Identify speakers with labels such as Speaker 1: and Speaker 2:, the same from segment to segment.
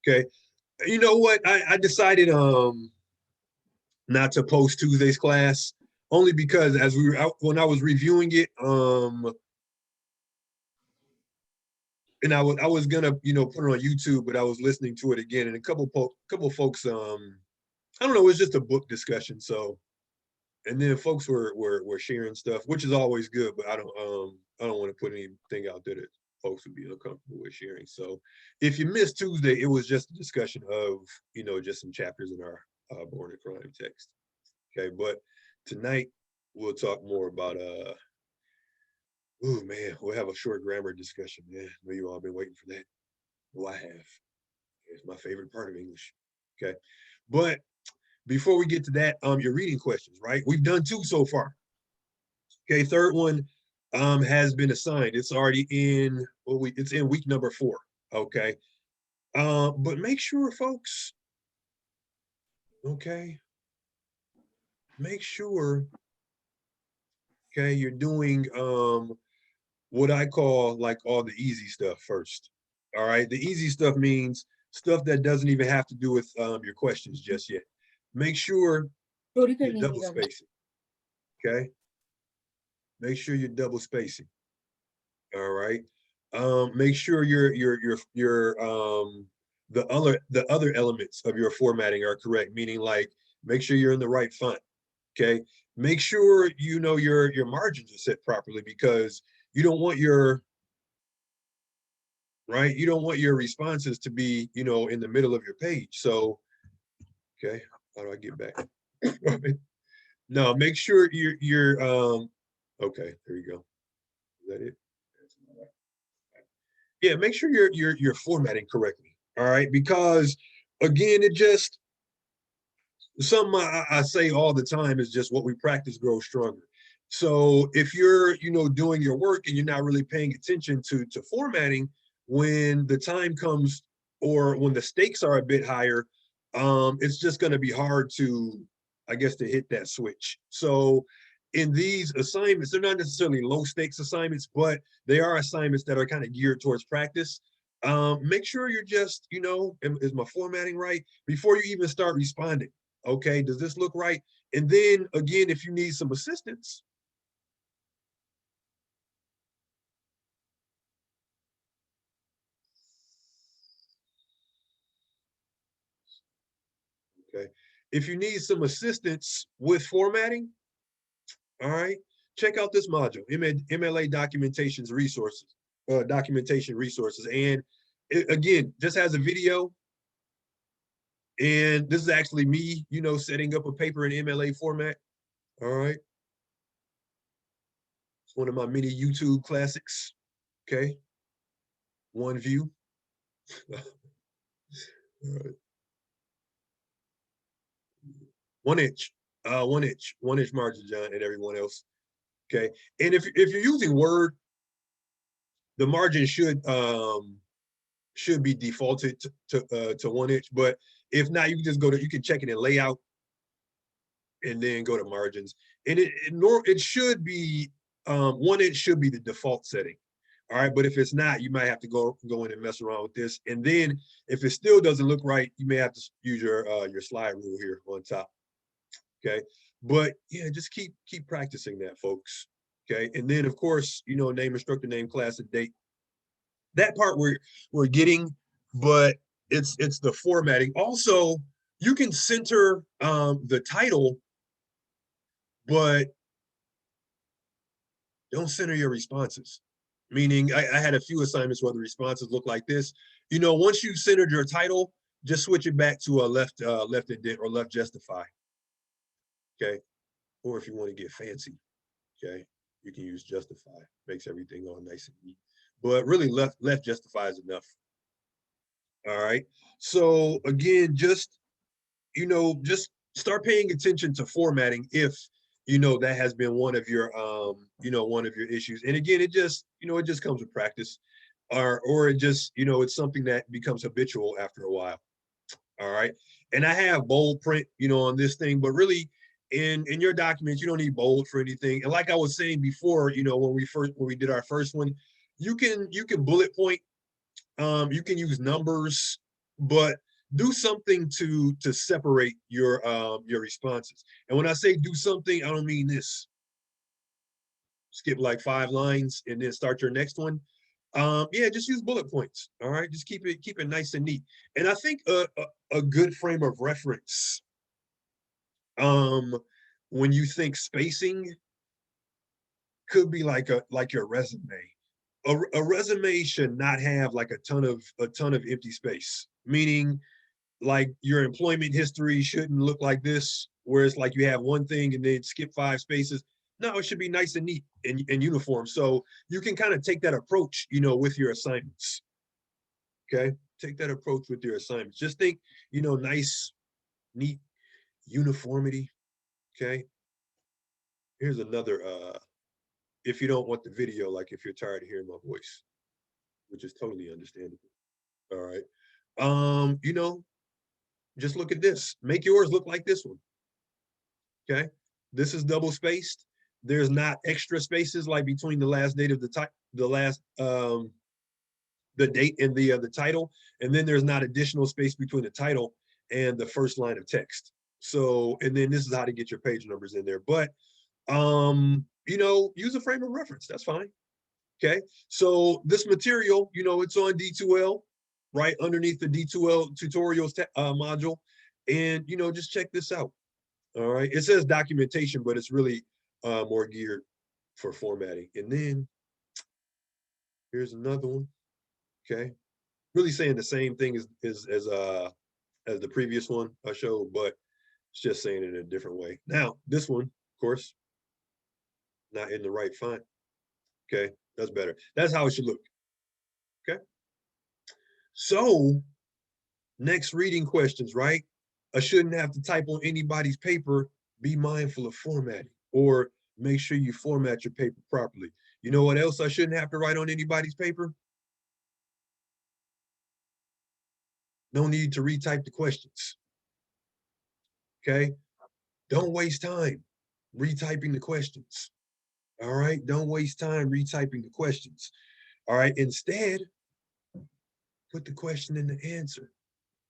Speaker 1: Okay. You know what? I decided not to post Tuesday's class only because as we were out when I was reviewing it, and I was gonna put it on YouTube, but I was listening to it again, and a couple folks I don't know, it was just a book discussion. So and then folks were sharing stuff, which is always good, but I don't want to put anything out there that folks would be uncomfortable with sharing. So if you missed Tuesday, it was just a discussion of just some chapters in our Born in Crime text. Okay, but tonight we'll talk more about oh man, we'll have a short grammar discussion. Man, I know you all been waiting for that. Well, I have. It's my favorite part of English. Okay, but before we get to that, your reading questions, right? We've done two so far. Okay, third one has been assigned. It's already in it's in week number 4. Okay. But make sure, folks, okay, make sure, okay, you're doing what I call like all the easy stuff first. All right. The easy stuff means stuff that doesn't even have to do with your questions just yet. Make sure you're double spacing. Okay. Make sure you're double spacing. All right. Make sure your the other elements of your formatting are correct, meaning like make sure you're in the right font. Okay. Make sure you know your margins are set properly because you don't want your right, you don't want your responses to be, in the middle of your page. So okay, how do I get back? No, make sure you're okay, there you go. Is that it? Yeah, make sure you're formatting correctly. All right, because again, it just something I say all the time is just what we practice grows stronger. So if you're doing your work and you're not really paying attention to formatting, when the time comes or when the stakes are a bit higher, it's just going to be hard to, I guess, to hit that switch. So in these assignments, they're not necessarily low stakes assignments, but they are assignments that are kind of geared towards practice. Make sure you're just, is my formatting right before you even start responding? Okay, does this look right? And then again, if you need some assistance, okay, if you need some assistance with formatting, all right, check out this module, MLA documentation resources. And it, again, just has a video. And this is actually me, setting up a paper in MLA format. All right. It's one of my many YouTube classics. Okay. One view. All right. 1 inch, 1 inch margin, John, and everyone else. Okay. And if you're using Word, the margin should be defaulted to 1 inch. But if not, you can just you can check it in layout and then go to margins. And it should be 1 inch should be the default setting. All right, but if it's not, you might have to go in and mess around with this. And then if it still doesn't look right, you may have to use your slide rule here on top. Okay, but yeah, just keep practicing that, folks. Okay, and then of course, name, instructor name, class, and date. That part we're getting, but it's the formatting. Also, you can center the title, but don't center your responses. Meaning, I had a few assignments where the responses look like this. Once you centered your title, just switch it back to a left indent or left justify. Okay, or if you want to get fancy, okay, you can use justify. Makes everything all nice and neat. But really, left justify is enough. All right. So again, just start paying attention to formatting if that has been one of your one of your issues. And again, it just comes with practice, or it just it's something that becomes habitual after a while. All right. And I have bold print on this thing, but really in your documents you don't need bold for anything. And like I was saying before, when we did our first one, you can bullet point, you can use numbers, but do something to separate your responses. And when I say do something, I don't mean this. Skip like 5 lines and then start your next one. Yeah, just use bullet points. All right, just keep it nice and neat. And I think a good frame of reference, um, when you think spacing, could be like your resume. A resume should not have like a ton of empty space. Meaning, like your employment history shouldn't look like this, where it's like you have one thing and then skip 5 spaces. No, it should be nice and neat and uniform. So you can kind of take that approach, with your assignments. Okay, take that approach with your assignments. Just think, nice, neat uniformity. Okay. Here's another. If you don't want the video, like if you're tired of hearing my voice, which is totally understandable. All right. Just look at this. Make yours look like this one. Okay. This is double spaced. There's not extra spaces like between the last date of the date and the title, and then there's not additional space between the title and the first line of text. So, and then this is how to get your page numbers in there. But use a frame of reference. That's fine. Okay. So this material, it's on D2L, right underneath the D2L tutorials module. And, just check this out. All right. It says documentation, but it's really more geared for formatting. And then here's another one. Okay. Really saying the same thing as the previous one I showed, but it's just saying it in a different way. Now, this one, of course, not in the right font. Okay. That's better. That's how it should look. Okay. So next reading questions, right? I shouldn't have to type on anybody's paper. Be mindful of formatting, or make sure you format your paper properly. You know what else I shouldn't have to write on anybody's paper? No need to retype the questions. Okay. Don't waste time retyping the questions. All right. Don't waste time retyping the questions. All right. Instead, put the question in the answer.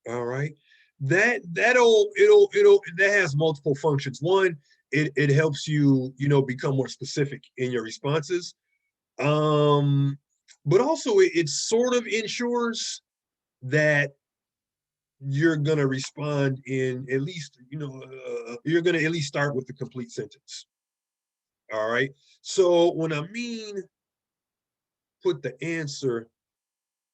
Speaker 1: All right. That has multiple functions. One, it helps you, become more specific in your responses. But also it sort of ensures that you're gonna respond in at least, you're gonna at least start with the complete sentence. All right. So when I mean put the answer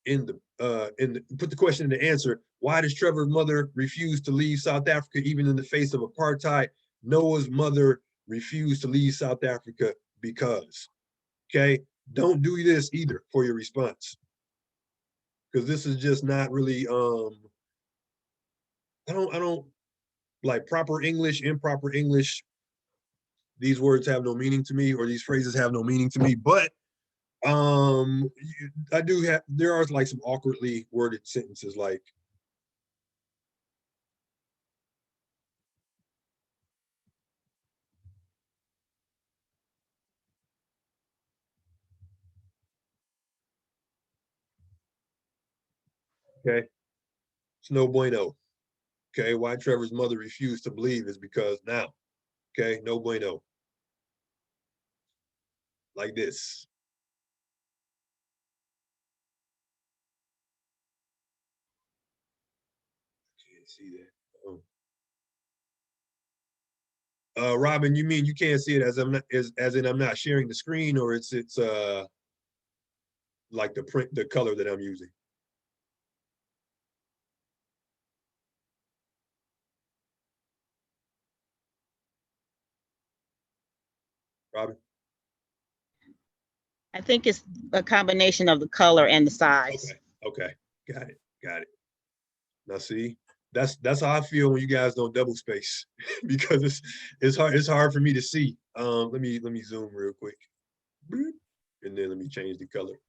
Speaker 1: put the question in the answer, why does Trevor's mother refuse to leave South Africa even in the face of apartheid? Noah's mother refused to leave South Africa because. Okay. Don't do this either for your response, because this is just not really I don't like proper English, improper English. These words have no meaning to me, or these phrases have no meaning to me. But there are like some awkwardly worded sentences like, okay, it's no bueno. Okay, why Trevor's mother refused to believe is because now. Okay, no bueno. Like this. Can't see that. Robin, you mean you can't see it as in I'm not sharing the screen, or it's like the color that I'm using. Robin.
Speaker 2: I think it's a combination of the color and the size.
Speaker 1: Okay. Got it. Now see, that's how I feel when you guys don't double space because it's hard for me to see. Let me zoom real quick, and then let me change the color.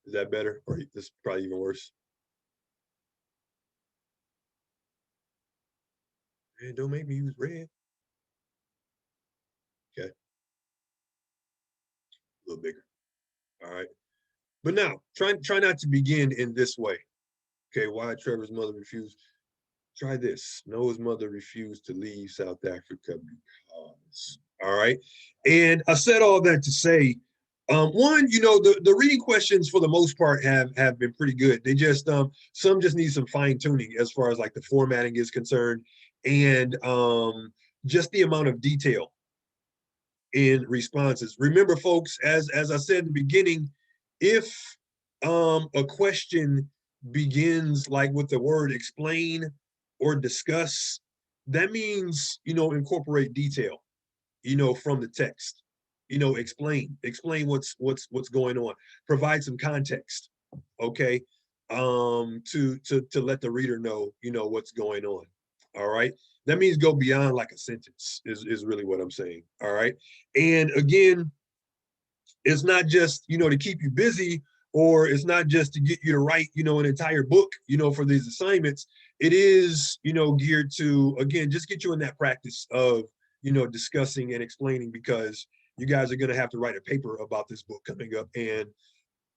Speaker 1: Is that better, or this is probably even worse? Man, don't make me use red. Okay, a little bigger. All right. But now, try not to begin in this way. Okay, why Trevor's mother refused. Try this. Noah's mother refused to leave South Africa because. All right. And I said all that to say, one, the reading questions for the most part have been pretty good. They just some just need some fine tuning as far as like the formatting is concerned, and just the amount of detail in responses. Remember, folks, as I said in the beginning, if a question begins like with the word explain or discuss, that means incorporate detail, from the text. Explain what's going on. Provide some context, okay, to let the reader know, what's going on. All right. That means go beyond like a sentence is really what I'm saying. All right. And again, it's not just, to keep you busy, or it's not just to get you to write, an entire book, for these assignments. It is, geared to, again, just get you in that practice of, discussing and explaining, because you guys are going to have to write a paper about this book coming up. And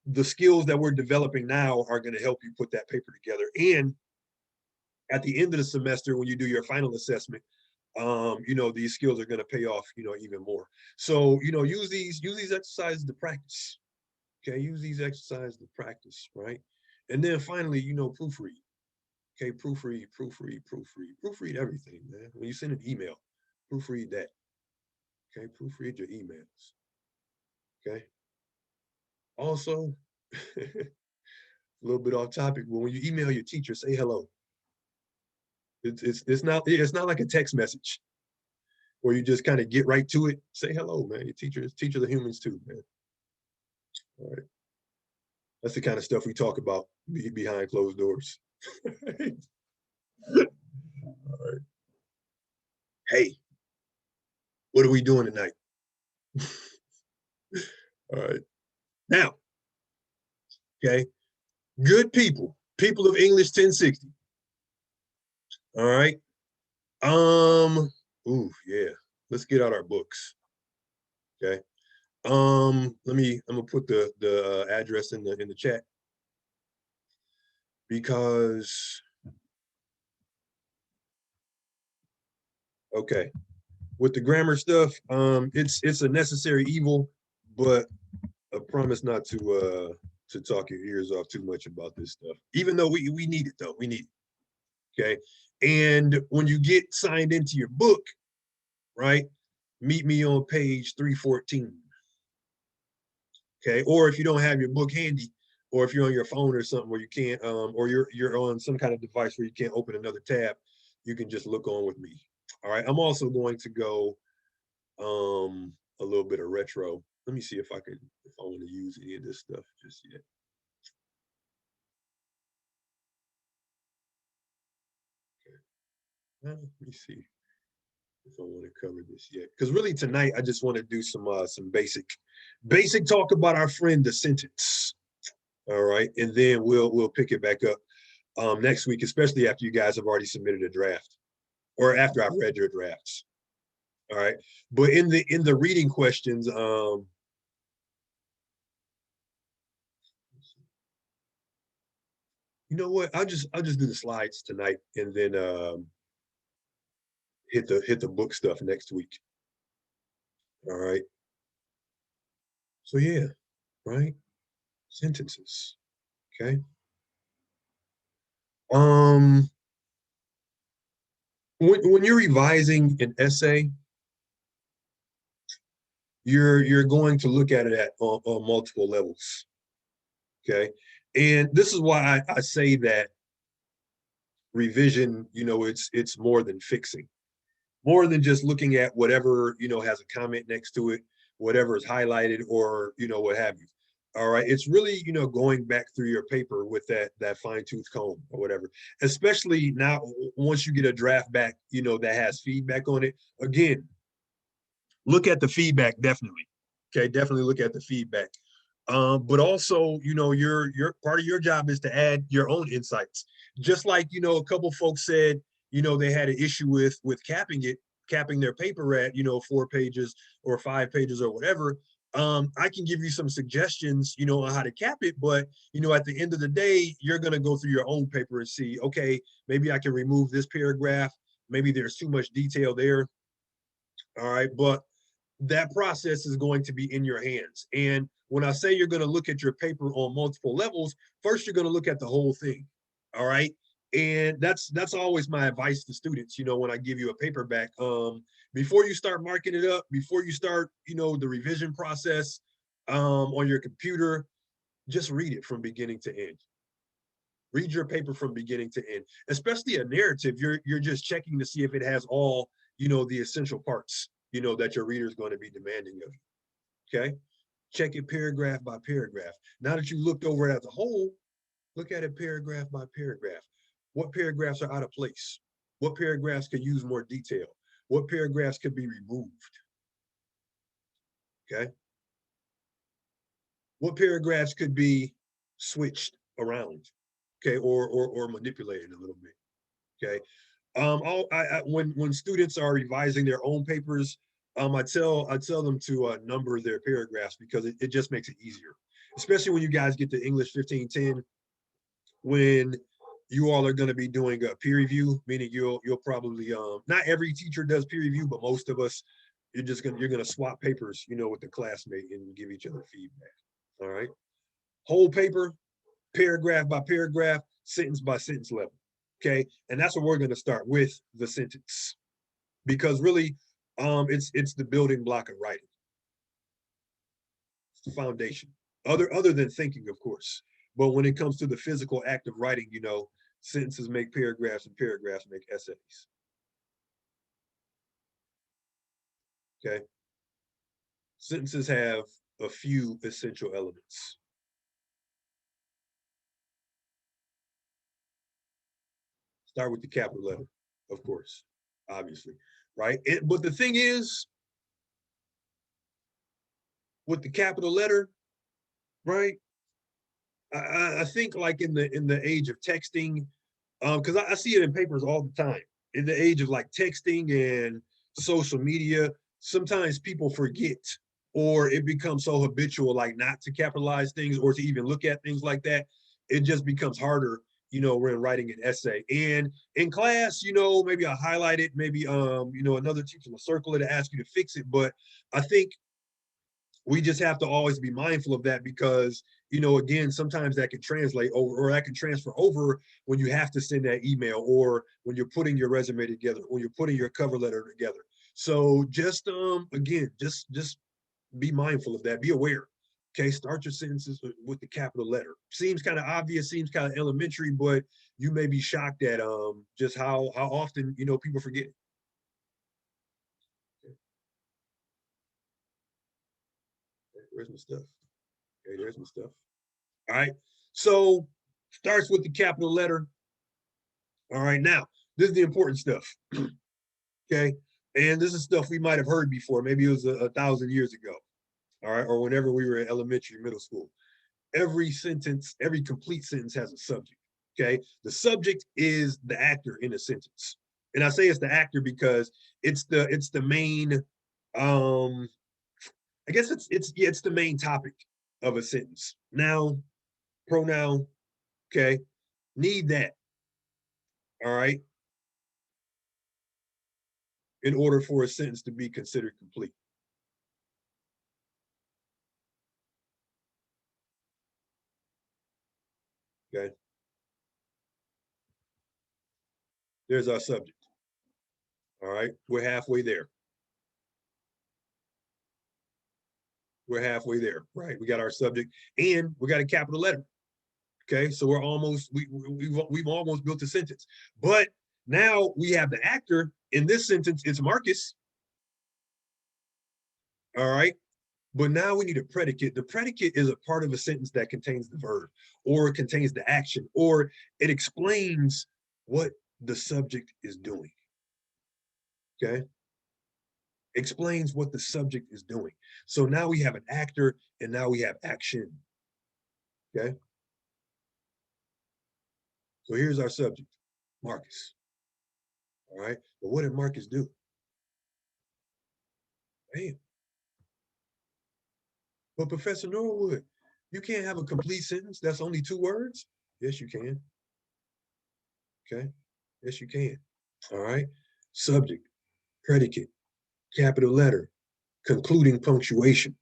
Speaker 1: the skills that we're developing now are going to help you put that paper together. And at the end of the semester, when you do your final assessment, these skills are going to pay off, even more. So, use these exercises to practice. Okay, use these exercises to practice, right? And then finally, proofread. Okay, proofread everything, man. When you send an email, proofread that. Okay, proofread your emails. Okay. Also, a little bit off topic, but when you email your teacher, say hello. It's not like a text message where you just kind of get right to it. Say hello, man. Your teachers are humans too, man. All right. That's the kind of stuff we talk about behind closed doors. All right. Hey, what are we doing tonight? All right. Now, okay, good people of English 1060. All right. Ooh, yeah. Let's get out our books. Okay. I'm gonna put the address in the chat, because okay, with the grammar stuff, it's a necessary evil, but I promise not to talk your ears off too much about this stuff. Even though we need it, though. We need it. Okay. And when you get signed into your book, right, meet me on page 314. Okay. Or if you don't have your book handy, or if you're on your phone or something where you can't, or you're on some kind of device where you can't open another tab, you can just look on with me. All right. I'm also going to go a little bit of retro. Let me see if I want to use any of this stuff just yet. Okay. Let me see if I want to cover this yet. Because really tonight I just want to do some basic talk about our friend the sentence. All right. And then we'll pick it back up next week, especially after you guys have already submitted a draft, or after I've read your drafts. All right. But in the reading questions, you know what? I'll just do the slides tonight, and then hit the book stuff next week. All right. So yeah, right? Sentences. Okay. Um when you're revising an essay, you're going to look at it on multiple levels. Okay. And this is why I say that revision, it's more than fixing, more than just looking at whatever, has a comment next to it, whatever is highlighted, or, what have you. All right. It's really, going back through your paper with that fine tooth comb or whatever, especially now, once you get a draft back, that has feedback on it. Again, look at the feedback, definitely. Okay. Definitely look at the feedback. But also, your part of your job is to add your own insights. Just like, a couple folks said, they had an issue with capping their paper at, 4 pages or 5 pages or whatever. I can give you some suggestions, on how to cap it, but at the end of the day, you're gonna go through your own paper and see, okay, maybe I can remove this paragraph, maybe there's too much detail there. All right, but that process is going to be in your hands. And when I say you're going to look at your paper on multiple levels, first you're going to look at the whole thing. All right. And that's always my advice to students, when I give you a paperback. Before you start marking it up, before you start, the revision process on your computer, just read it from beginning to end. Read your paper from beginning to end, especially a narrative. You're just checking to see if it has all, the essential parts, that your reader is going to be demanding of you. Okay. Check it paragraph by paragraph. Now that you looked over it as a whole, look at it paragraph by paragraph. What paragraphs are out of place? What paragraphs could use more detail? What paragraphs could be removed? Okay. What paragraphs could be switched around? Okay. Or manipulated a little bit. Okay. When students are revising their own papers, I tell them to number their paragraphs because it just makes it easier, especially when you guys get to English 1510, when you all are going to be doing a peer review, meaning you'll probably not every teacher does peer review, but most of us, you're gonna swap papers, with the classmate and give each other feedback. All right, whole paper, paragraph by paragraph, sentence by sentence level. Okay, and that's what we're going to start with, the sentence, because really, it's the building block of writing. It's the foundation. Other than thinking, of course, but when it comes to the physical act of writing, sentences make paragraphs and paragraphs make essays. Okay, sentences have a few essential elements. Start with the capital letter, of course, obviously, right? But the thing is, with the capital letter, right? I think like in the age of texting, because I see it in papers all the time. In the age of like texting and social media, sometimes people forget, or it becomes so habitual, like not to capitalize things or to even look at things like that. It just becomes harder, when writing an essay. And in class, maybe I highlight it, maybe another teacher will circle it and ask you to fix it. But I think we just have to always be mindful of that, because again, sometimes that can translate over, or that can transfer over when you have to send that email, or when you're putting your resume together, or you're putting your cover letter together. So just again, just be mindful of that, be aware. Okay, start your sentences with the capital letter. Seems kind of obvious, seems kind of elementary, but you may be shocked at just how often people forget. Okay, where's my stuff? Okay, there's my stuff. All right. So starts with the capital letter. All right. Now, this is the important stuff. Okay. And this is stuff we might have heard before. Maybe it was a thousand years ago. All right. Or whenever we were in elementary, middle school. Every sentence, every complete sentence has a subject. Okay. The subject is the actor in a sentence. And I say it's the actor because it's the main I guess it's the main topic of a sentence. Noun, pronoun, okay, need that. All right, in order for a sentence to be considered complete. Okay, there's our subject. All right, we're halfway there. We're halfway there, right? We got our subject, and we got a capital letter. Okay, so we're almost we've almost built a sentence, but now we have the actor in this sentence. It's Marcus. All right, but now we need a predicate. The predicate is a part of a sentence that contains the verb, or it contains the action, or it explains what the subject is doing. Okay, explains what the subject is doing. So now we have an actor, and now we have action. Okay, so here's our subject, Marcus. All right, but what did Marcus do? Bam. But Professor Norwood, you can't have a complete sentence that's only 2 words. Yes, you can. Okay. Yes, you can. All right. Subject, predicate, capital letter, concluding punctuation.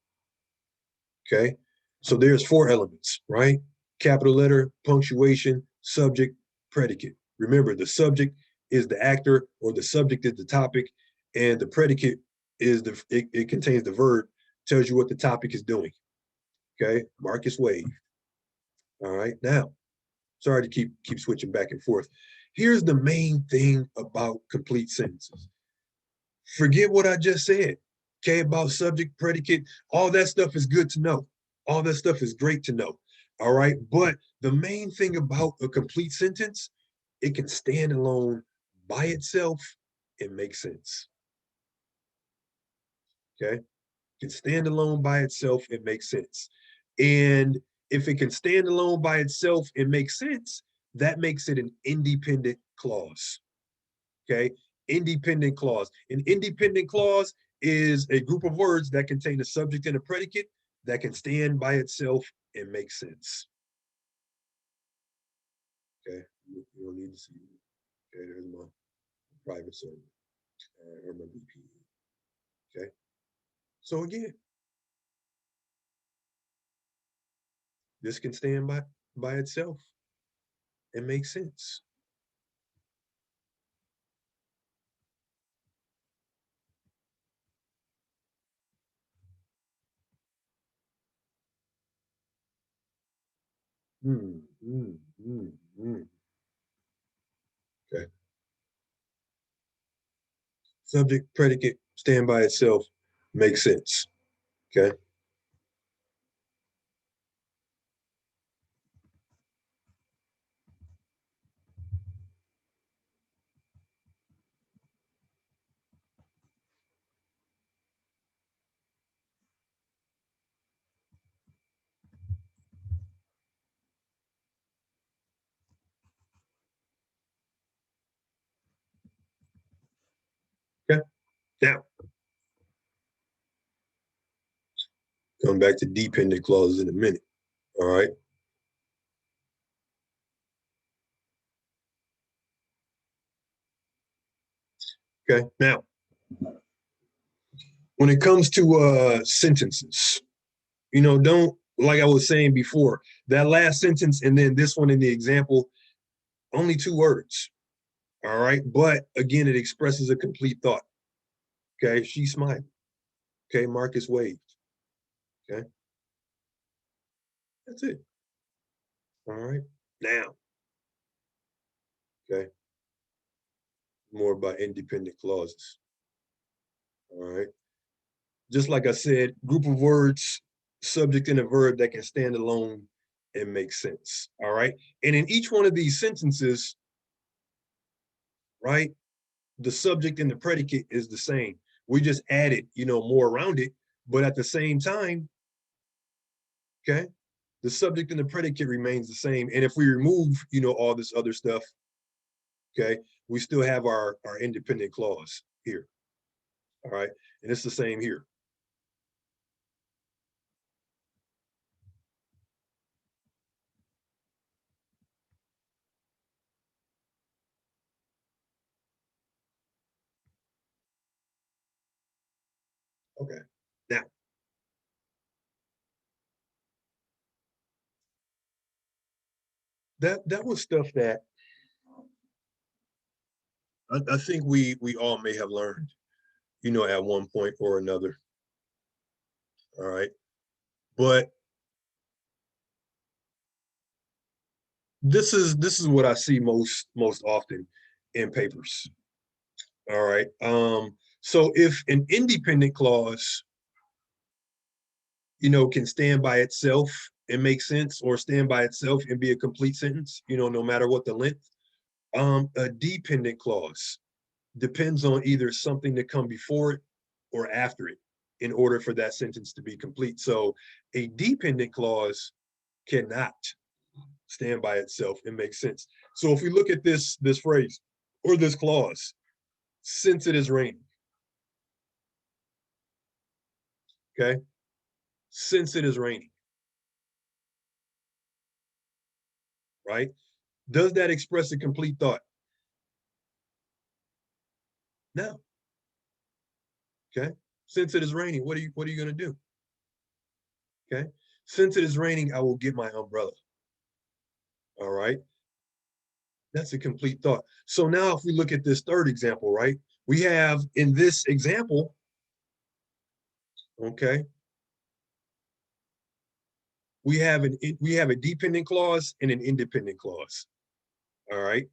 Speaker 1: Okay. So there's 4 elements, right? Capital letter, punctuation, subject, predicate. Remember, the subject is the actor, or the subject is the topic, and the predicate is it contains the verb, tells you what the topic is doing. Okay. Marcus Wade. All right. Now, sorry to keep switching back and forth. Here's the main thing about complete sentences. Forget what I just said. Okay, about subject, predicate, all that stuff is good to know. All that stuff is great to know. All right. But the main thing about a complete sentence, it can stand alone by itself and make sense. Okay. It can stand alone by itself and make sense. And if it can stand alone by itself and make sense, that makes it an independent clause. Okay. Independent clause. An independent clause is a group of words that contain a subject and a predicate that can stand by itself and make sense. Okay. You don't need to see it. Okay. There's my private server or my VPN. Okay. So again, this can stand by itself and make sense. Mm, mm, mm, mm. Okay. Subject, predicate, stand by itself, make sense. Okay. Okay. Now, come back to dependent clauses in a minute. All right. Okay. Now, when it comes to sentences, don't, like I was saying before, that last sentence and then this one in the example, only 2 words. All right. But again, it expresses a complete thought. Okay. She smiled. Okay. Marcus waved. Okay. That's it. All right. Now, okay. More about independent clauses. All right. Just like I said, group of words, subject and a verb that can stand alone and make sense. All right. And in each one of these sentences, right, the subject and the predicate is the same. We just added, more around it. But at the same time, okay, the subject and the predicate remains the same. And if we remove, all this other stuff, okay, we still have our independent clause here. All right. And it's the same here. Okay. Now, that was stuff that I think we all may have learned, at one point or another. All right. But this is what I see most often in papers. All right. So if an independent clause, can stand by itself and make sense, or stand by itself and be a complete sentence, no matter what the length, a dependent clause depends on either something to come before it or after it in order for that sentence to be complete. So a dependent clause cannot stand by itself and make sense. So if we look at this phrase or this clause, since it is raining, okay? since it is raining, right? Does that express a complete thought? No. Okay. Since it is raining, what are you going to do? Okay. Since it is raining, I will get my umbrella. All right. That's a complete thought. So now if we look at this third example, right? We have in this example, okay, we have a dependent clause and an independent clause. All right.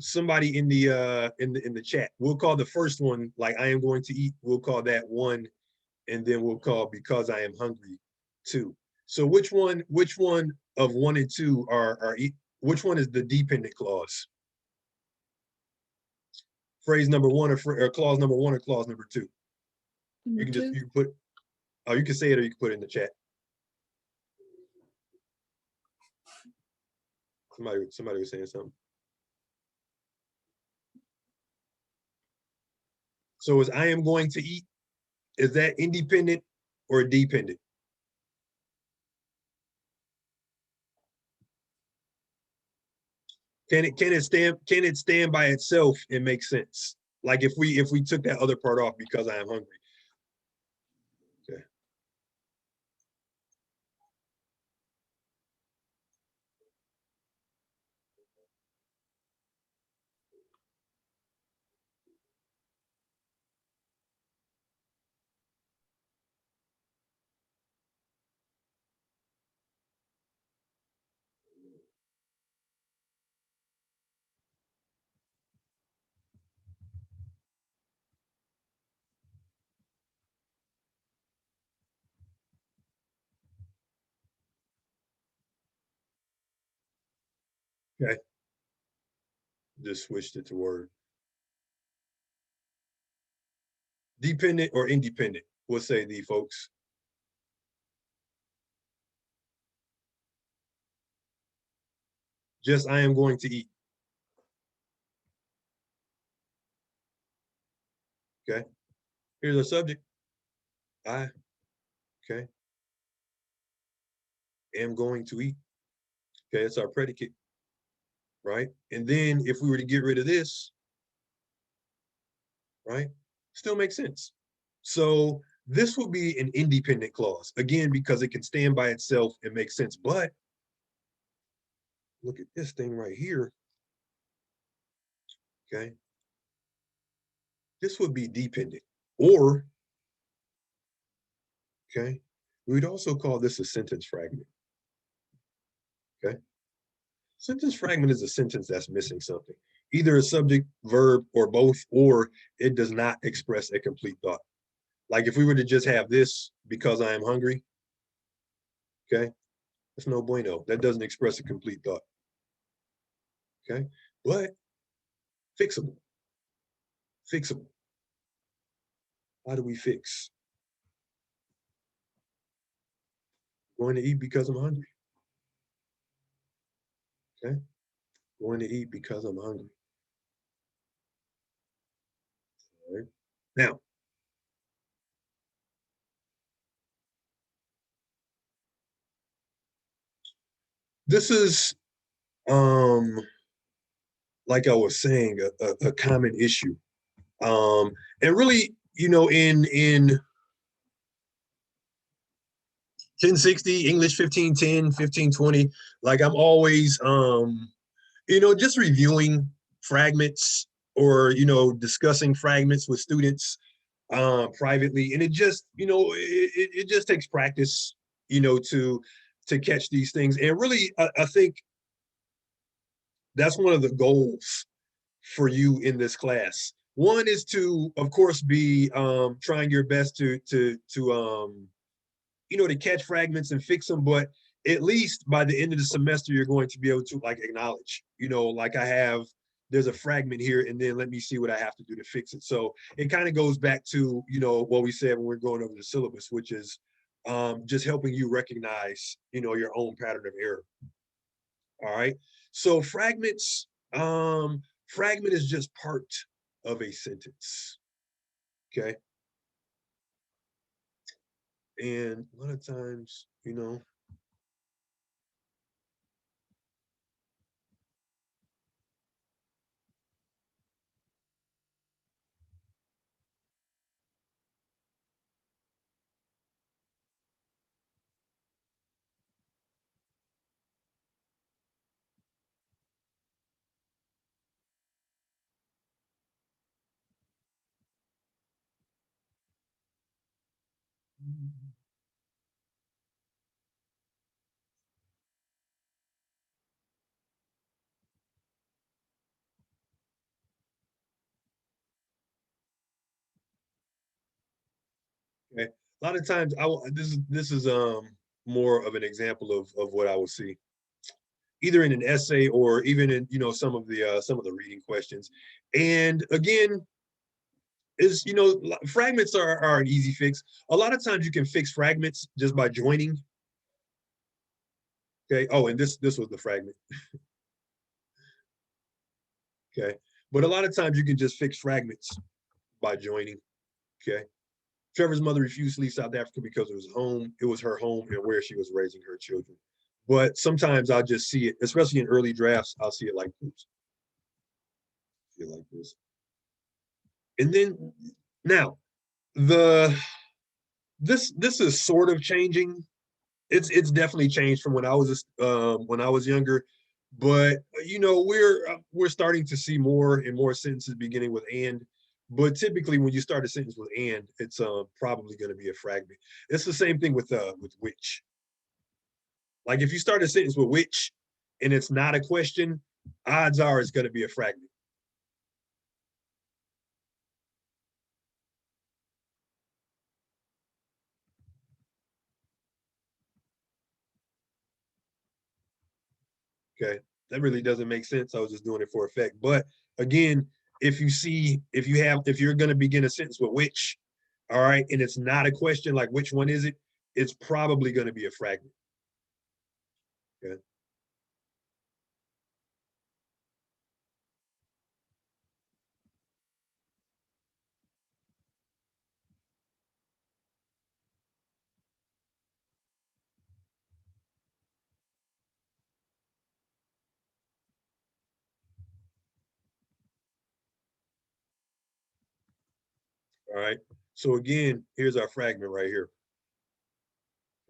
Speaker 1: Somebody in the chat, we'll call the first one like I am going to eat, we'll call that one, and then we'll call because I am hungry two. So which one of one and two are which one is the dependent clause? Phrase number one or clause number one or clause number two?
Speaker 3: Number
Speaker 1: You can just
Speaker 3: two.
Speaker 1: you can put oh you can say it or you can put it in the chat. Somebody was saying something. So is I am going to eat, is that independent or dependent? Can it stand by itself and make sense? Like if we took that other part off because I am hungry. Okay. Okay. Just switched it to word. Dependent or independent? We'll say the folks. Just I am going to eat. Okay. Here's our subject. I, okay, am going to eat. Okay, it's our predicate, right? And then if we were to get rid of this, right, still makes sense. So this will be an independent clause, again, because it can stand by itself and make sense. But look at this thing right here, okay? This would be dependent, or, okay, we would also call this a sentence fragment, okay? Sentence fragment is a sentence that's missing something, either a subject, verb, or both, or it does not express a complete thought. Like if we were to just have this, because I am hungry, okay, that's no bueno. That doesn't express a complete thought, okay? But fixable, fixable. How do we fix? Going to eat because I'm hungry, okay? Going to eat because I'm hungry, all right? Now, this is, like I was saying, a common issue. And really, in 1060, English 1510, 1520, like I'm always, just reviewing fragments or, discussing fragments with students privately. And it just, it just takes practice, to catch these things. And really, I think that's one of the goals for you in this class. One is to, of course, be trying your best to catch fragments and fix them, but at least by the end of the semester, you're going to be able to like acknowledge, like there's a fragment here, and then let me see what I have to do to fix it. So it kind of goes back to, what we said when we're going over the syllabus, which is just helping you recognize, your own pattern of error. All right. So fragment is just part of a sentence. Okay. And a lot of times, you know, okay. A lot of times this is more of an example of what I will see either in an essay or even in some of the reading questions. And again, is fragments are an easy fix. A lot of times you can fix fragments just by joining. Okay. Oh, and this was the fragment. Okay. But a lot of times you can just fix fragments by joining. Okay. Trevor's mother refused to leave South Africa because it was her home and where she was raising her children. But sometimes I'll just see it, especially in early drafts, I'll see it like this. See it like this. And then now the this is sort of changing. It's definitely changed from when I was younger, but we're starting to see more and more sentences beginning with and. But typically, when you start a sentence with and, it's probably going to be a fragment. It's the same thing with which. Like if you start a sentence with which, and it's not a question, odds are it's going to be a fragment. Okay, that really doesn't make sense. I was just doing it for effect. But again, if you're going to begin a sentence with which, all right, and it's not a question like which one is it, it's probably going to be a fragment. Okay. All right. So again, here's our fragment right here.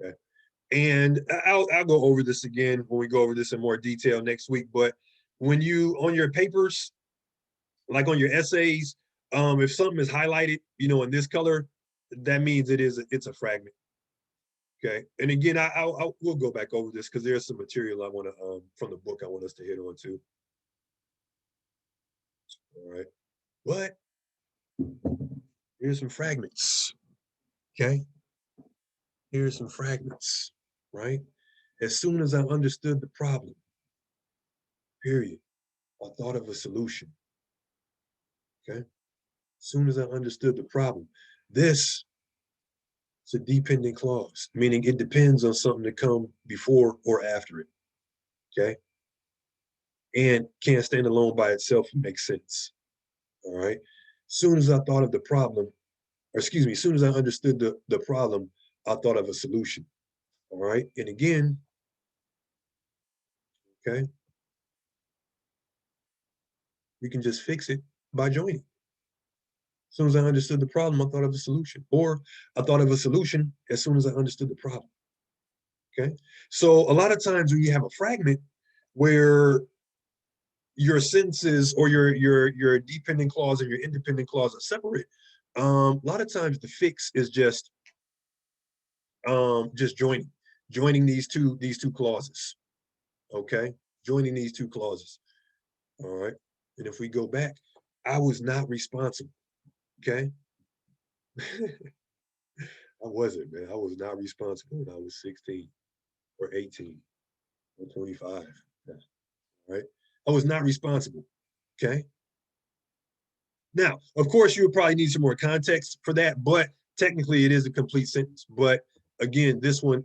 Speaker 1: Okay. And I'll go over this again when we go over this in more detail next week. But when you on your papers, like on your essays, if something is highlighted, in this color, that means it's a fragment. Okay. And again, we'll go back over this because there's some material I want to from the book I want us to hit on too. All right. But here's some fragments. Okay. Here's some fragments. Right. As soon as I understood the problem, period, I thought of a solution. Okay. As soon as I understood the problem, this is a dependent clause, meaning it depends on something to come before or after it. Okay. And can't stand alone by itself and make sense. All right. As soon as I thought of the problem, or excuse me, as soon as I understood the problem, I thought of a solution. All right. And again, okay, we can just fix it by joining. As soon as I understood the problem, I thought of a solution. Or I thought of a solution as soon as I understood the problem. Okay. So a lot of times when you have a fragment where your sentences or your dependent clause and your independent clause are separate, a lot of times the fix is just joining these two clauses. Okay, joining these two clauses. All right, and if we go back, I was not responsible. Okay, I wasn't, man. I was not responsible when I was 16 or 18 or 25. Yeah. Right, I was not responsible. Okay. Now, of course, you would probably need some more context for that, but technically it is a complete sentence. But again, this one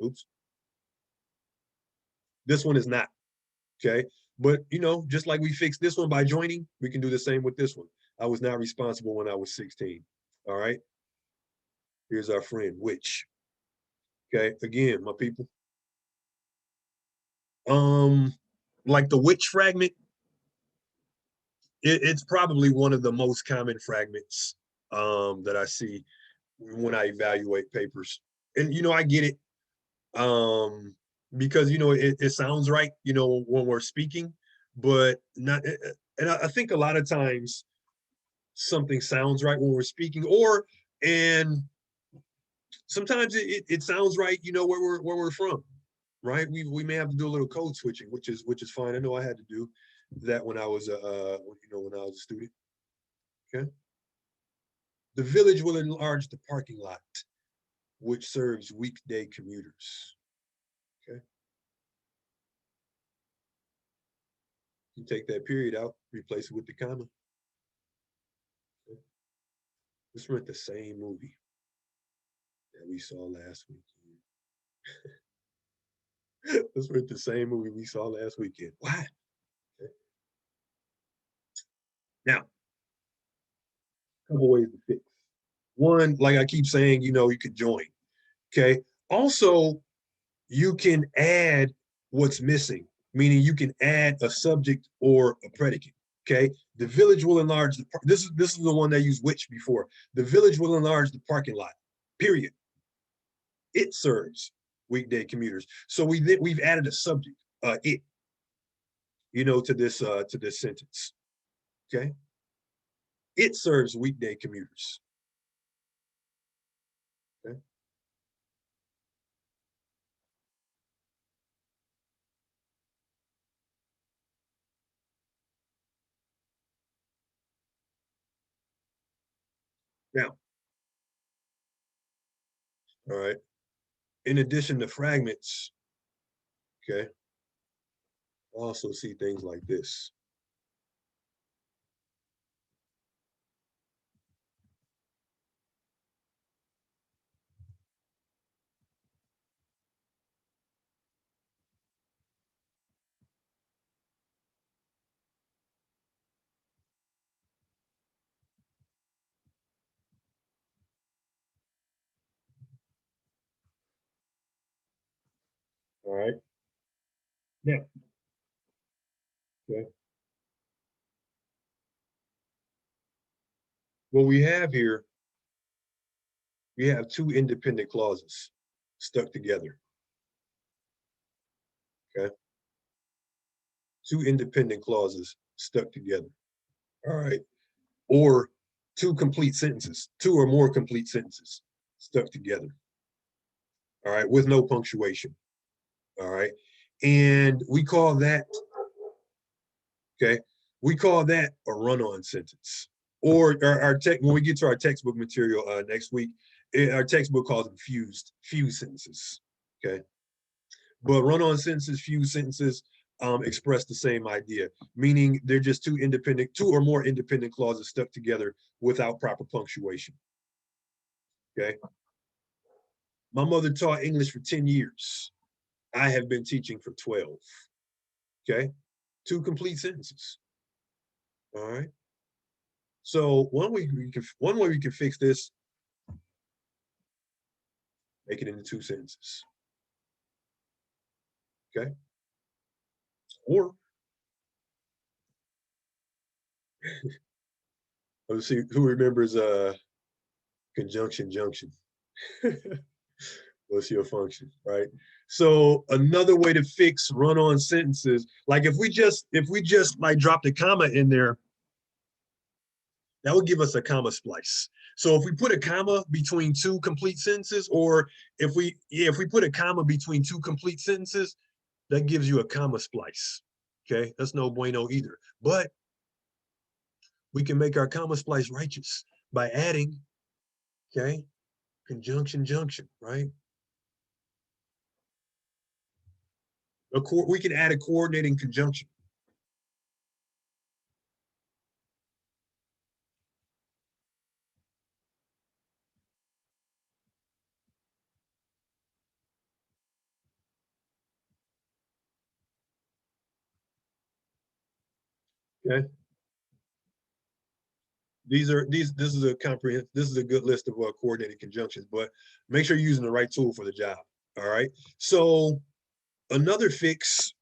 Speaker 1: is not. Okay. But just like we fixed this one by joining, we can do the same with this one. I was not responsible when I was 16. All right. Here's our friend, which. Okay, again, my people. Like the witch fragment, it's probably one of the most common fragments that I see when I evaluate papers. And I get it. Because it sounds right, when we're speaking, but not, and I think a lot of times something sounds right when we're speaking, and sometimes it sounds right, where we're from, right? We may have to do a little code switching, which is fine. I know I had to do that when I was when I was a student. Okay. The village will enlarge the parking lot, which serves weekday commuters. Okay. You take that period out, replace it with the comma. Okay. Let's rent the same movie that we saw last weekend. Let's rent the same movie we saw last weekend. Why? Okay. Now, a couple ways to fix. One, like I keep saying, you could join. Okay. Also, you can add what's missing, meaning you can add a subject or a predicate. Okay. The village will enlarge the this is the one that used which before. The village will enlarge the parking lot. Period. It serves weekday commuters. So we've added a subject, it, to this sentence. Okay. It serves weekday commuters. Okay. Now, all right. In addition to fragments, okay, I also see things like this. All right. Now, okay, what we have here, we have two independent clauses stuck together. Okay. Two independent clauses stuck together. All right. Or two or more complete sentences stuck together. All right. With no punctuation. All right. And we call that, okay, we call that a run-on sentence. Or our when we get to our textbook material next week, our textbook calls them fused sentences. Okay. But run-on sentences, fused sentences express the same idea, meaning they're just two or more independent clauses stuck together without proper punctuation. Okay. My mother taught English for 10 years. I have been teaching for 12. Okay. Two complete sentences. All right. So one way we can fix this, make it into two sentences. Okay. Or let's see who remembers conjunction junction. What's your function, right? So another way to fix run-on sentences, like if we just like drop the comma in there, that would give us a comma splice. So if we put a comma between two complete sentences, or if we put a comma between two complete sentences, that gives you a comma splice. Okay, that's no bueno either. But we can make our comma splice righteous by adding, okay, conjunction junction, right? We can add a coordinating conjunction. Okay. This is a good list of coordinated conjunctions, but make sure you're using the right tool for the job. All right. So another fix,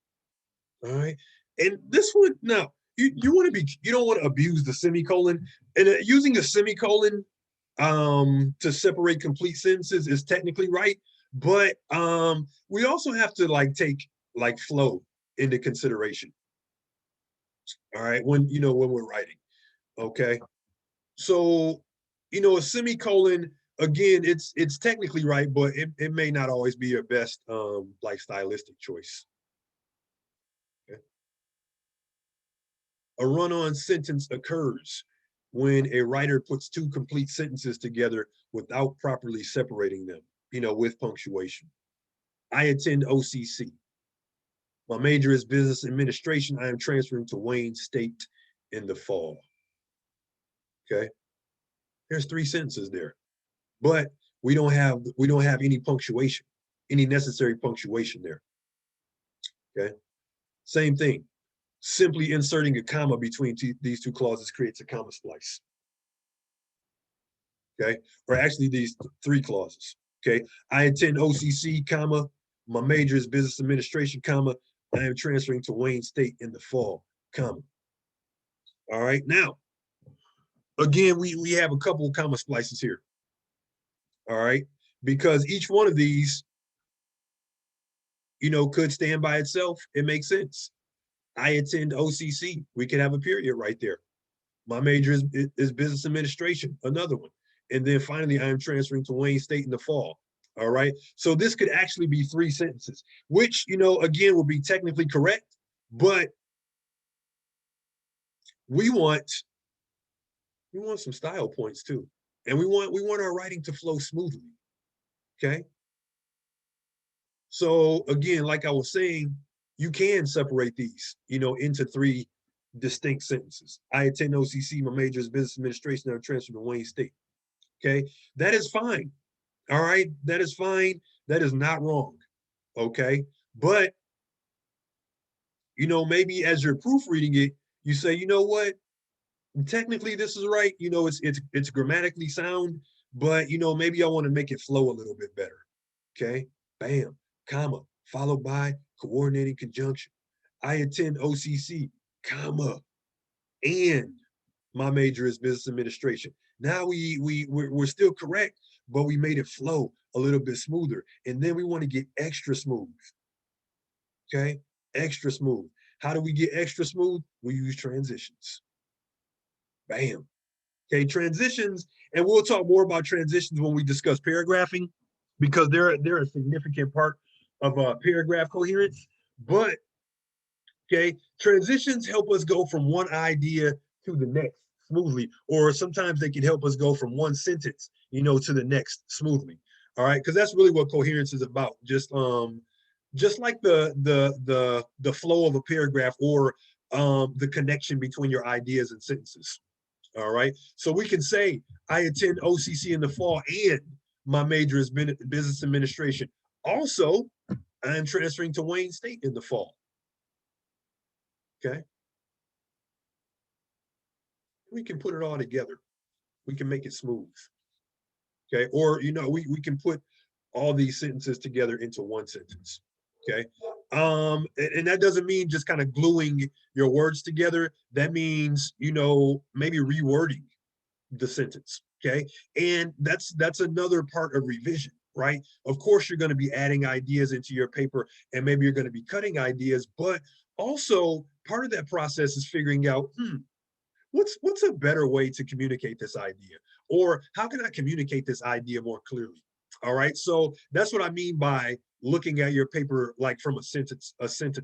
Speaker 1: all right. And this one, now you want to be, you don't want to abuse the semicolon. And using a semicolon to separate complete sentences is technically right, but we also have to like take like flow into consideration. All right, when when we're writing. Okay. So, a semicolon, again, it's technically right, but it may not always be your best like stylistic choice. Okay? A run-on sentence occurs when a writer puts two complete sentences together without properly separating them, with punctuation. I attend OCC. My major is business administration. I am transferring to Wayne State in the fall. Okay. There's three sentences there, but we don't have any punctuation, any necessary punctuation there. Okay. Same thing. Simply inserting a comma between these two clauses creates a comma splice. Okay. Or actually these three clauses. Okay. I attend OCC, comma, my major is business administration, comma, I am transferring to Wayne State in the fall, comma. All right. Now, again, we have a couple of comma splices here. All right. Because each one of these, could stand by itself. It makes sense. I attend OCC. We could have a period right there. My major is business administration, another one. And then finally, I am transferring to Wayne State in the fall. All right. So this could actually be three sentences, which, again, would be technically correct, but we want some style points too. And we want our writing to flow smoothly. Okay. So again, like I was saying, you can separate these, into three distinct sentences. I attend OCC, my major is business administration, I'm transferred to Wayne State. Okay, that is fine. All right, that is fine. That is not wrong. Okay, but maybe as you're proofreading it, you say, you know what? Technically, this is right. It's grammatically sound, but maybe I want to make it flow a little bit better. Okay, bam, comma, followed by coordinating conjunction. I attend OCC, comma, and my major is business administration. Now we're still correct, but we made it flow a little bit smoother. And then we want to get extra smooth. Okay, extra smooth. How do we get extra smooth? We use transitions. Bam. Okay, transitions, and we'll talk more about transitions when we discuss paragraphing, because they're a significant part of paragraph coherence. But okay, transitions help us go from one idea to the next smoothly, or sometimes they can help us go from one sentence, to the next smoothly. All right, because that's really what coherence is about. Just like the flow of a paragraph, or the connection between your ideas and sentences. All right. So we can say, I attend OCC in the fall and my major is business administration. Also, I'm transferring to Wayne State in the fall. Okay. We can put it all together. We can make it smooth. Okay. Or, we can put all these sentences together into one sentence. Okay. And that doesn't mean just kind of gluing your words together. That means, maybe rewording the sentence. Okay. And that's another part of revision, right? Of course, you're going to be adding ideas into your paper, and maybe you're going to be cutting ideas, but also part of that process is figuring out, what's a better way to communicate this idea? Or how can I communicate this idea more clearly? All right. So that's what I mean by looking at your paper like from a sentence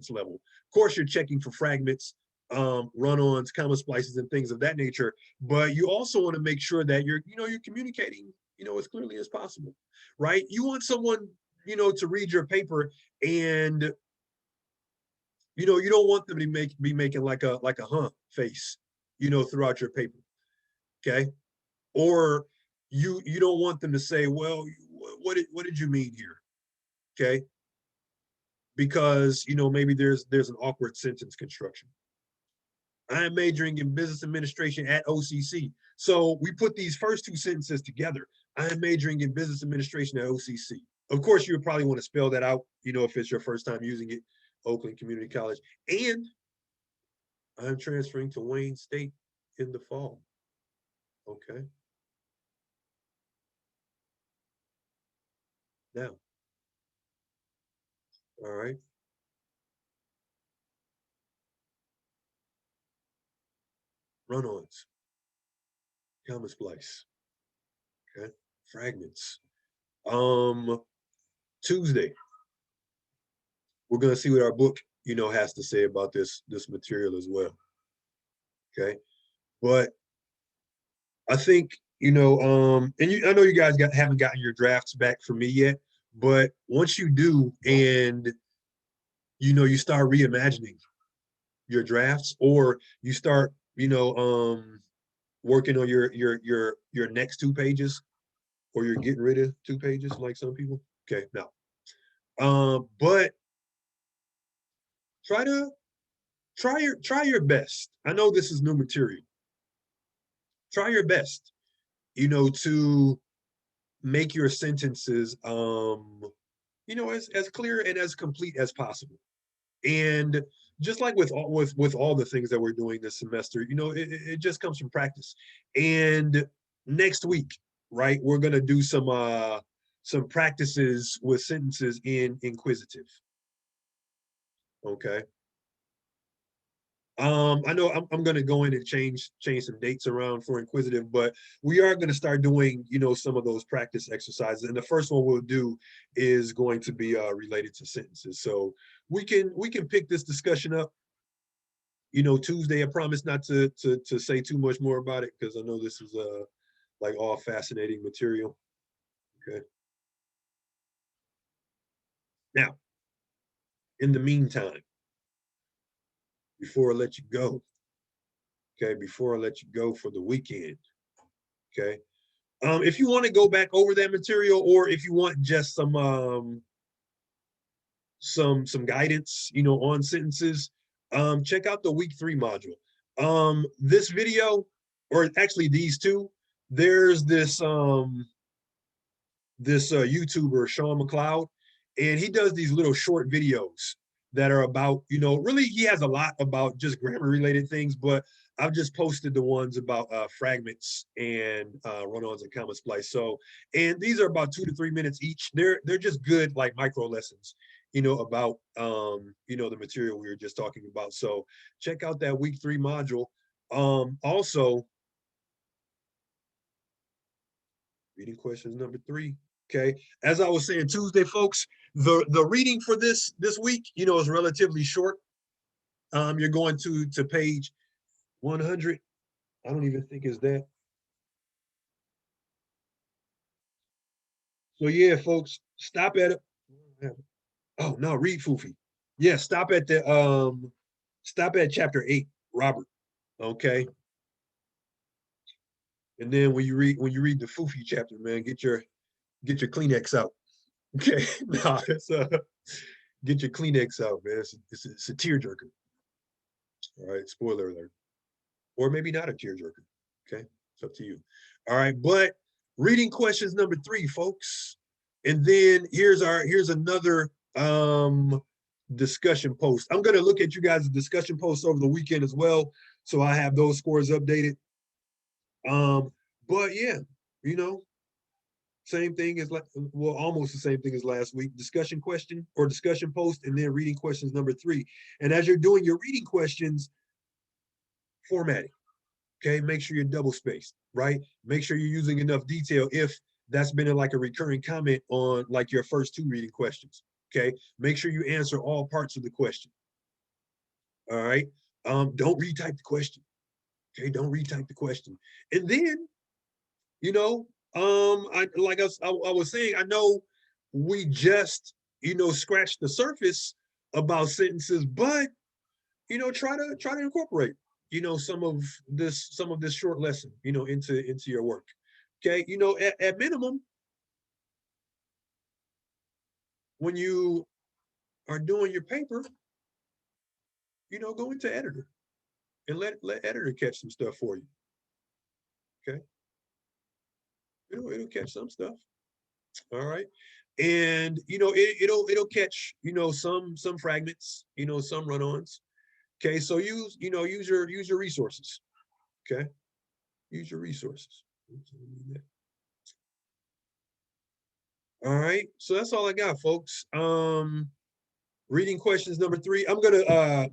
Speaker 1: level. Of course, you're checking for fragments, run-ons, comma splices, and things of that nature. But you also want to make sure that you're communicating, as clearly as possible, right? You want someone, to read your paper, and you don't want them to be making like a face, throughout your paper. Okay. Or you don't want them to say, well, what did you mean here? Okay. Because maybe there's an awkward sentence construction. I am majoring in business administration at OCC. So we put these first two sentences together. I am majoring in business administration at OCC. Of course, you would probably want to spell that out, if it's your first time using it, Oakland Community College. And I'm transferring to Wayne State in the fall. Okay. Now, all right. Run-ons, comma splice. Okay. Fragments. Um, Tuesday, we're gonna see what our book, has to say about this material as well. Okay. But I think, I know you guys haven't gotten your drafts back from me yet, but once you do, and you start reimagining your drafts, or you start, working on your next 2 pages, or you're getting rid of 2 pages, like some people. Okay, now, but try to try your best. I know this is new material. Try your best, to make your sentences, as clear and as complete as possible. And just like with all the things that we're doing this semester, it just comes from practice. And next week, right, we're gonna do some practices with sentences in inquisitive. Okay. I know I'm going to go in and change some dates around for inquisitive, but we are going to start doing, some of those practice exercises. And the first one we'll do is going to be related to sentences. So we can pick this discussion up, Tuesday. I promise not to say too much more about it, because I know this is like all fascinating material. Okay. Now, in the meantime, before I let you go, okay, before I let you go for the weekend, okay. If you want to go back over that material, or if you want just some guidance, on sentences, check out the week 3 module. This video, or actually these two, there's this YouTuber, Sean McLeod, and he does these little short videos that are about, really, he has a lot about just grammar related things, but I've just posted the ones about fragments and run-ons and comma splice. So, and these are about 2 to 3 minutes each. They're just good, like, micro lessons, about the material we were just talking about. So check out that week 3 module. Also, reading questions number 3. Okay, as I was saying, Tuesday, folks, the reading for this week, is relatively short. You're going to page 100. I don't even think it's that. So yeah, folks, stop at it. Oh no, read Foofy. Yeah, stop at chapter 8, Robert. Okay. And then when you read the Foofy chapter, man, get your Kleenex out. Okay. Nah, get your Kleenex out, man. It's a tearjerker. All right, spoiler alert. Or maybe not a tearjerker. Okay, it's up to you. All right, but reading questions number 3, folks. And then here's another discussion post. I'm gonna look at you guys' discussion posts over the weekend as well, so I have those scores updated. But yeah, you know, same thing as, like, well, almost the same thing as last week. Discussion question or discussion post, and then reading questions number 3. And as you're doing your reading questions, formatting. Okay, make sure you're double spaced, right? Make sure you're using enough detail if that's been like a recurring comment on, like, your first 2 reading questions. Okay, make sure you answer all parts of the question. All right. Don't retype the question. Okay, don't retype the question. And then, I was saying, I know we just, scratched the surface about sentences, but try to incorporate, some of this short lesson, into your work. Okay, at minimum, when you are doing your paper, go into editor and let editor catch some stuff for you. Okay, it'll catch some stuff. All right. and it'll catch some fragments, some run-ons. Okay, so use your resources. Okay, use your resources. All right, so that's all I got, folks. Reading questions number 3. I'm gonna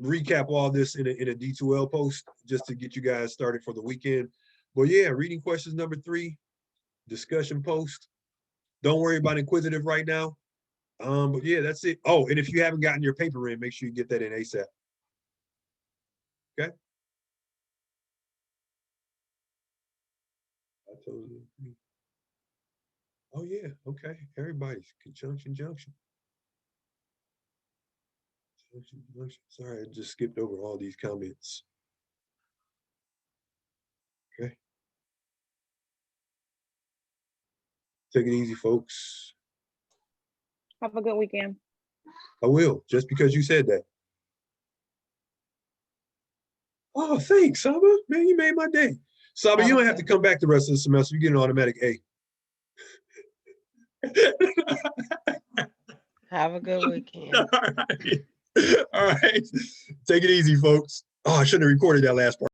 Speaker 1: recap all this in a D2L post just to get you guys started for the weekend. But yeah, reading questions number 3, discussion post. Don't worry about inquisitive right now. But yeah, that's it. Oh, and if you haven't gotten your paper in, make sure you get that in ASAP. Okay. I told you. Oh yeah, okay. Everybody's conjunction junction. Junction, junction. Sorry, I just skipped over all these comments. Okay. Take it easy, folks.
Speaker 2: Have a good weekend.
Speaker 1: I will, just because you said that. Oh, thanks, Saba. Man, you made my day. Saba, you don't have to come back the rest of the semester. You get an automatic A.
Speaker 3: Have a good weekend.
Speaker 1: All right. All right. Take it easy, folks. Oh, I shouldn't have recorded that last part.